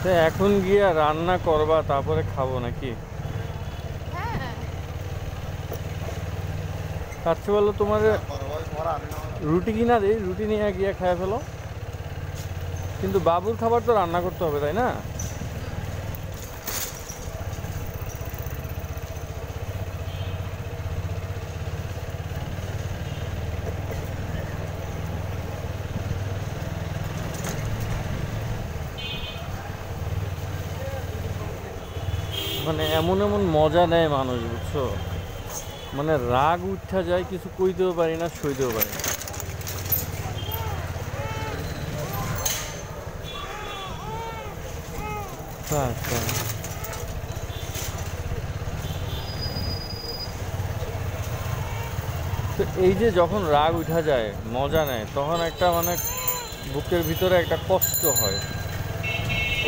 তো এখন গিয়ে রান্না করবা তারপরে খাবো নাকি? হ্যাঁ। তার চেয়ে বলো তোমার রুটি কিনা দিই, রুটি নিয়ে গিয়ে খেয়ে ফেলো। কিন্তু বাবুর খাবার তো রান্না করতে হবে, তাই না? মানে এমন এমন মজা নেয় মানুষ, বুঝছো? মানে রাগ উঠা যায়, কিছু কইতেও পারি না, সইতেও পারি না। আচ্ছা, তো এই যে যখন রাগ উঠা যায়, মজা নেয়, তখন একটা মানে বুকের ভিতরে একটা কষ্ট হয়।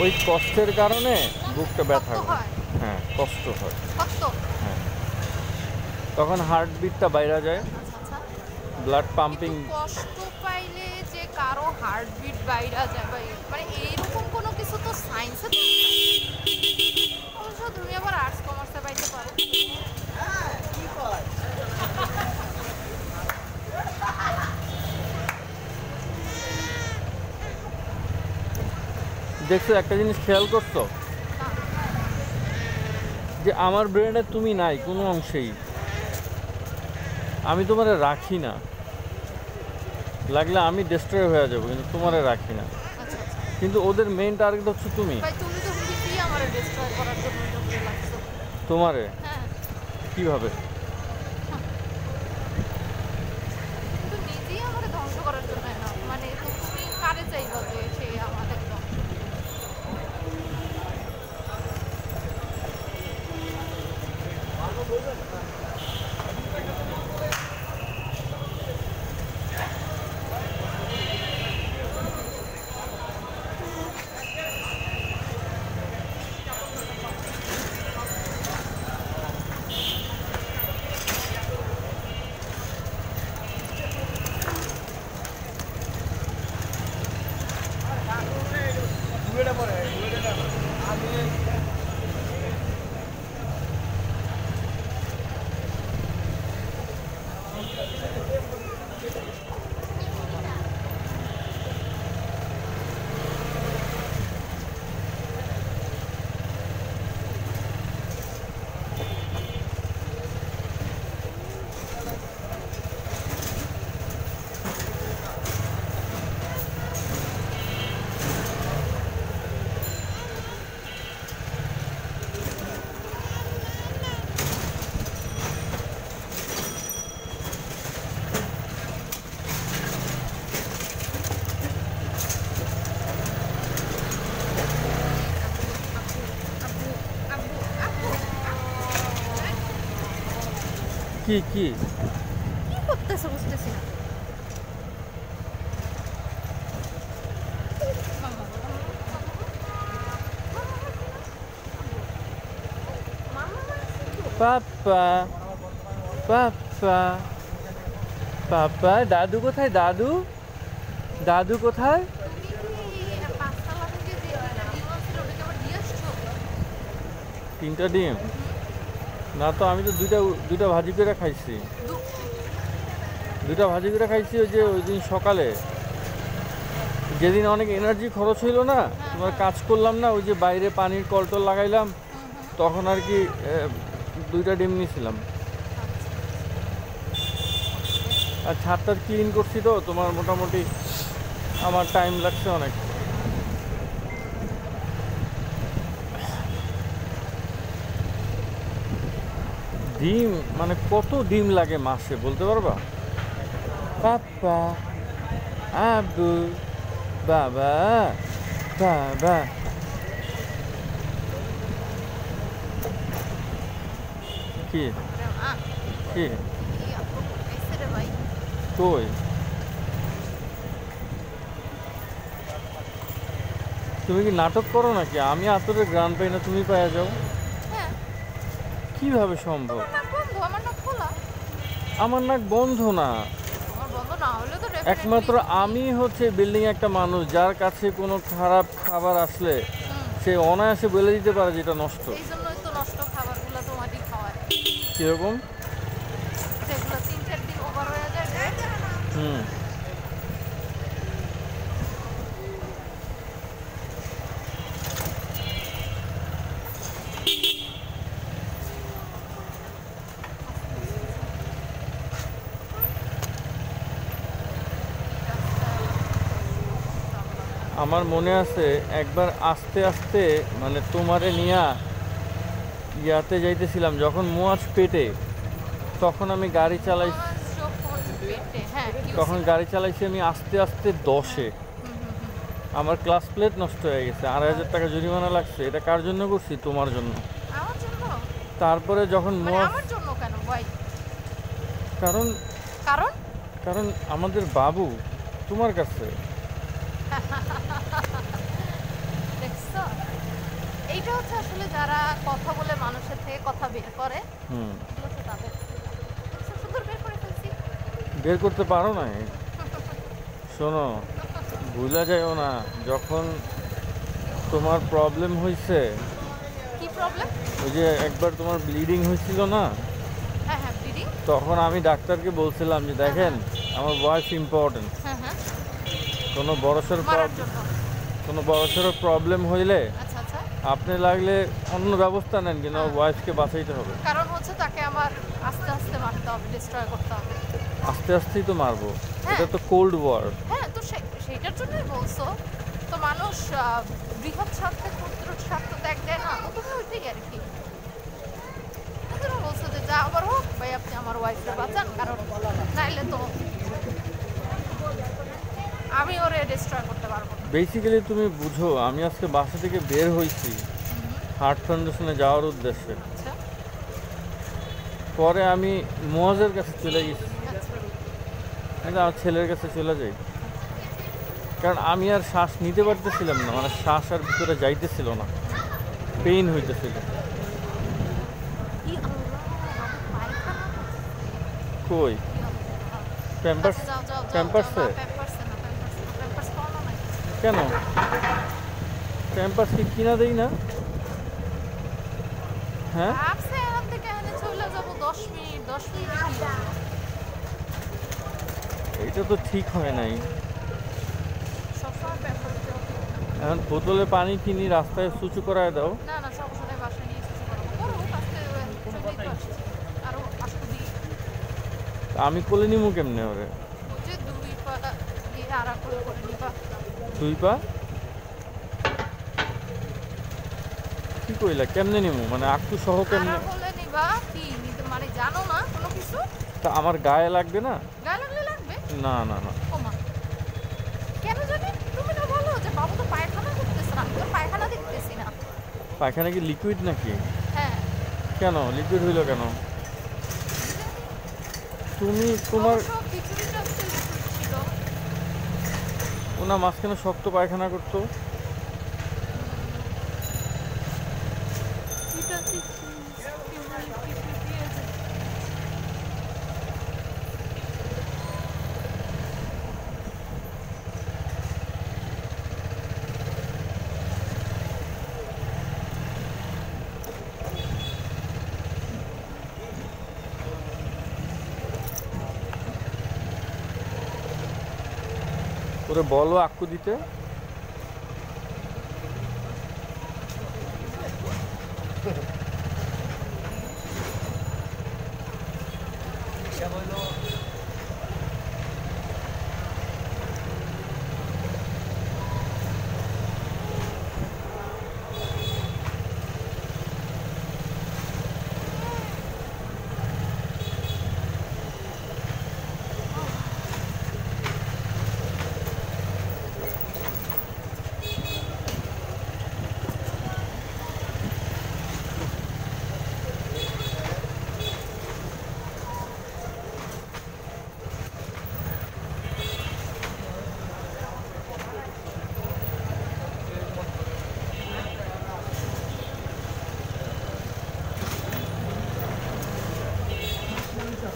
ওই কষ্টের কারণে বুকটা কষ্ট ব্যথা করে। হয়। হ্যাঁ, কষ্ট হয়। কষ্ট। হ্যাঁ, তখন হার্টবিটটা বাইরে যায়, আচ্ছা আচ্ছা। ব্লাড কিন্তু পাম্পিং। কষ্ট পাইলে যে কারো হার্টবিট বাইরা যায় বা মানে এইরকম কোনো কিছু তো সায়েন্সে তো নাই। অবশ্য তুমি আবার আর্টস কমার্সে পাইতে পারো। দেখছো, একটা জিনিস খেয়াল করছো না। যে আমার ব্রেনে তুমি নাই কোনো অংশেই। আমি তোমারে রাখি না, লাগলে আমি ডিস্ট্রয় হয়ে যাবো, কিন্তু তোমারে রাখি না। আচ্ছা আচ্ছা। কিন্তু ওদের মেইন টার্গেট হচ্ছে তুমি। ভাই তুমি তো নিজেই আমার ডিস্ট্রয় করার জন্য জমে লাগছো। তোমারে হ্যাঁ। কিভাবে? তুমি তো নিজেই আমার ধ্বংস করার জন্য না, মানে তো তুমি কারে চাইবা যে সে আমাদের ধ্বংস করবে? কি কি কি করতেছে বুঝতেছি না। পাপা, পাপা, পাপা, দাদু কোথায়? দাদু, দাদু কোথায়? তুমি কি পাঁচতলা থেকে যে ডিম আসছিল ওটাকে আবার দিয়ে আসছো? 3টা ডিম? না তো, আমি তো দুইটা দুইটা ভাজি করে খাইছি। দুইটা ভাজি করে খাইছি ওই যে ওই দিন সকালে, যেদিন অনেক এনার্জি খরচ হইলো না, তোমার কাজ করলাম না, ওই যে বাইরে পানির কলটল লাগাইলাম, তখন আর কি দুইটা ডিম নিয়েছিলাম। আর ছাদটা ক্লিন করছি তো তোমার, মোটামুটি আমার টাইম লাগছে অনেক। ডিম মানে কত ডিম লাগে মাসে বলতে পারবা? পাপ্পা, আব্বু, বাবা, বাবা। কি কি ভাই কই? তুমি কি নাটক করো নাকি? আমি আতরের গ্রান পাই না, তুমি পাইয়া যাও? হ্যাঁ, কিভাবে সম্ভব? তোমার নাক বন্ধ আমার নাক খোলা। আমার নাক বন্ধ না। আমার বন্ধ না হলে তো একমাত্র আমি হচ্ছে বিল্ডিং একটা মানুষ যার কাছে কোনো খারাপ খাবার আসলে সে অনায়াসে বলে দিতে পারে যে এটা নষ্ট। এই জন্যই তো নষ্ট খাবারগুলো তোমারই খাওয়ায়, কিরকম? যেগুলো 3-4 দিন ওভার হয়ে যায় ডেট। হুম। আমার মনে আছে একবার আস্তে আস্তে মানে তোমারে নিয়া ইয়াতে যাইতেছিলাম যখন মুয়াজ পেটে, তখন আমি গাড়ি চালাই, মাছ যখন পেটে, হ্যাঁ কি তখন হয়েছিল? গাড়ি চালাইছি আমি আস্তে আস্তে 10-এ। আমার ক্লাস প্লেট নষ্ট হয়ে গেছে, 2,500 টাকা জরিমানা লাগছে। এটা কার জন্য করছি? তোমার জন্য। আমার জন্য? তারপরে যখন মানে মুয়াজ, আমার জন্য কেন ভাই? কারণ কারণ কারণ আমাদের বাবু তোমার কাছে। দেখছো, এইটা হচ্ছে আসলে যারা কথা বলে মানুষের থেকে কথা বের করে, হুম। এগুলো হচ্ছে তাদের। দেখছো, সুন্দর বের করে ফেলছি। বের করতে পারো না? শোনো, ভুলা যায়ও না, যখন তোমার প্রবলেম হয়েছে, কি প্রবলেম? ওই যে একবার তোমার ব্লিডিং হয়েছিল না, হ্যাঁ হ্যাঁ, ব্লিডিং। তখন আমি ডাক্তারকে বলছিলাম যে দেখেন আমার ওয়াইফ ইম্পর্টেন্ট, হ্যাঁ হ্যাঁ, কোনো বড়সড় মারার জন্য। কোনো বড়সড় প্রবলেম হইলে আচ্ছা আচ্ছা, আপনি লাগলে অন্য ব্যবস্থা নেন, কিন্তু আমার ওয়াইফকে বাঁচাইতে হবে। কারণ হচ্ছে তাকে আমার আস্তে আস্তে মারতে হবে, ডিস্ট্রয় করতে হবে। আস্তে আস্তেই তো মারবো, হ্যাঁ। এটা তো কোল্ড ওয়ার। হ্যাঁ, তো সেইটার জন্যই বলছো তো, মানুষ বৃহৎ স্বার্থে ক্ষুদ্র স্বার্থ ত্যাগ দেয় না, তো তুমি ওইটাই আর কি। তুমি বলছো যে যা আবার হোক ভাই, আপনি আমার ওয়াইফকে বাঁচান, কারণ নাইলে তো আমি ওরে ডিস্ট্রয় করতে পারবো না। বেসিক্যালি তুমি বুঝো, আমি আজকে বাসা থেকে বের হয়েছি হার্ট ফাউন্ডেশনে যাওয়ার উদ্দেশ্যে, আচ্ছা পরে আমি মুয়াজের কাছে চলে গেছি, আচ্ছা, কিন্তু আমার ছেলের কাছে চলে যাই, কারণ আমি আর শ্বাস নিতে পারতেছিলাম না, মানে শ্বাস আর ভিতরে যাইতেছিল না, পেইন হইতেছিল। কি আল্লাহ, আমি পায়খানা করছি। কই? কি আল্লাহ। প্যাম্পার্স? আচ্ছা, যাও যাও যাও, প্যাম্পার্সে? প্যাম্পার্সে না, প্যাম্পার্স খাওয়ানো নাই। কেন? প্যাম্পার্স কি কিনা দেই না? হ্যাঁ, ভাবছে এখান থেকে এখানে চলে যাবো 10 মিনিট, 10 মিনিট কি হলো? এটা তো ঠিক হয় নাই। সবসময় প্যাম্পার্স দেওয়া ঠিক না। এখন বোতলে পানি কিনি, রাস্তায় সুচু করায় দাও। না না, সমস্যা নেই, বাসায় নিয়ে এসেছি করবো। করবো, আজকে চলেই তো আসছি। আরো আসতে দিই। আমি কোলে নিমু কেমনে ওরে? ওই যে 2 পা দিয়ে আড়া করে করে নিবা। 2 পা? কি কইলা? কেমনে নিমু? মানে আকটু সহ কেমনে? আড়া হলে নিবা কি নিতে, মানে জানো না কোনো কিছু? তা আমার গায়ে লাগবে না? গায়ে লাগলে লাগবে? না না না। ওমা, কেন জানি? তুমি না বলো যে বাবু তো পায়খানা করতেছে না, আমি তো পায়খানা দেখতেছি না। পায়খানা কি লিকুইড নাকি? হ্যাঁ, কেন লিকুইড হইলো কেন? তুমি তোমার অবশ্য খিচুড়িটা হচ্ছে liquid ছিল। ওনা মাঝখানে শক্ত পায়খানা করতো। এটা কি দিয়েছে? ওরে বলো আক্কু দিতে।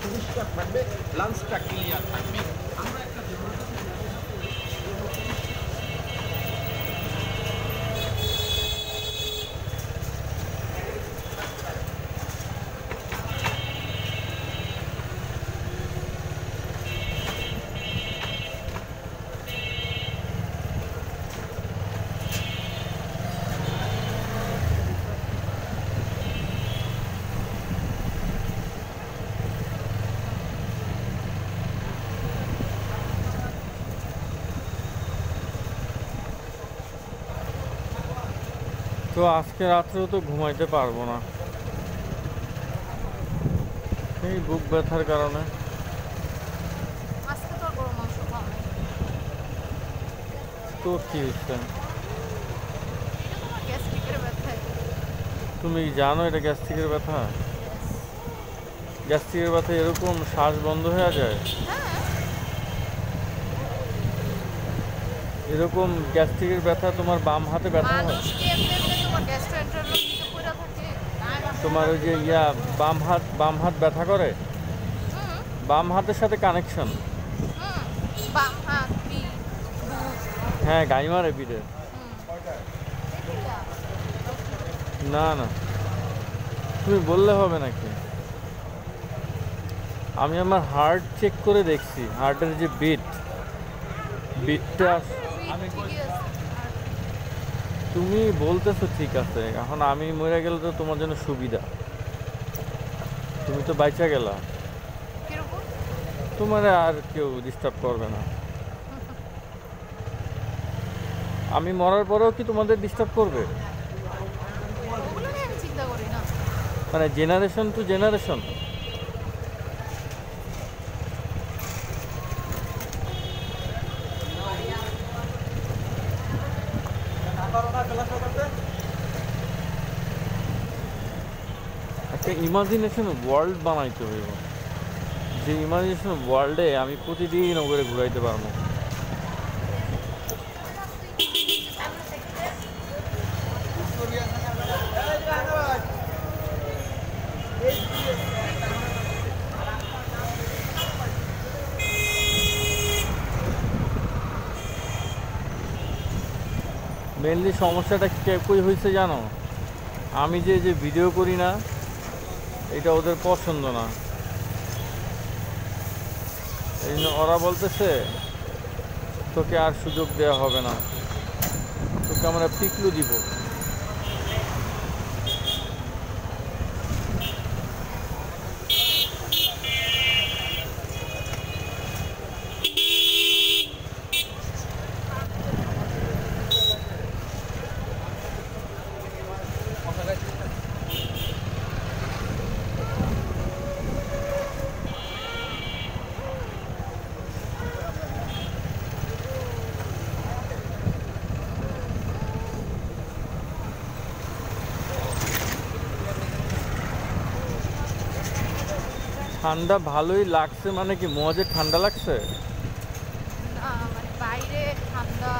পরিষ্কার থাকবে, লাঞ্চটা ক্লিয়ার থাকবে। তো আজকে রাত্রেও তো ঘুমাইতে পারবো না, এই বুক ব্যথার কারণে। আজকে তো আর গরু মাংস খাওয়া নাই। তো কি হচ্ছে? এটা তোমার গ্যাস্ট্রিকের ব্যথা। তুমি কি জানো এটা গ্যাস্ট্রিকের ব্যথা? গ্যাস্ট্রিকের ব্যথা এরকম শ্বাস বন্ধ হয়ে যায়? হ্যাঁ, এরকম গ্যাস্ট্রিকের ব্যথা তোমার বাম হাতে ব্যথা হয়? মানুষ কি এমনি এমনি তোমার গ্যাস্ট্রোএন্টারোলজিতে পড়ে থাকে? তোমার ওই যে বাম হাত ব্যথা করে? হুম, বাম হাতের সাথে কানেকশন? হুম, বাম হাত, পিঠ, বুক। হ্যাঁ, গাই মারে পিঠে। না না, তুমি বললে হবে নাকি? আমি আমার হার্ট চেক করে দেখছি, হার্টের যে বিটটা। ঠিকই আছে। তুমি বলতেছো ঠিক আছে, এখন আমি মরে গেলে তো তোমার জন্য সুবিধা, তুমি তো বাইচা গেলা, কিরকম? তোমার আর কেউ ডিস্টার্ব করবে না। আমি মরার পরেও কি তোমাদের ডিস্টার্ব করবে? ওগুলো নিয়ে আমি চিন্তা করি না। মানে জেনারেশন টু জেনারেশন। একটা ইমাজিনেশন ওয়ার্ল্ড বানাইতে হইব, যে ইমাজিনেশন ওয়ার্ল্ডে আমি প্রতিদিন ওগুলো ঘুরাইতে পারবো। মেনলি সমস্যাটা কই হয়েছে জানো? আমি যে যে ভিডিও করি না, এটা ওদের পছন্দ না। এই জন্য ওরা বলতেছে তোকে আর সুযোগ দেওয়া হবে না, তোকে আমরা পিকলু দিব। ঠান্ডা ভালোই লাগছে, মানে কি মজা ঠান্ডা লাগছে? না, মানে বাইরে ঠান্ডা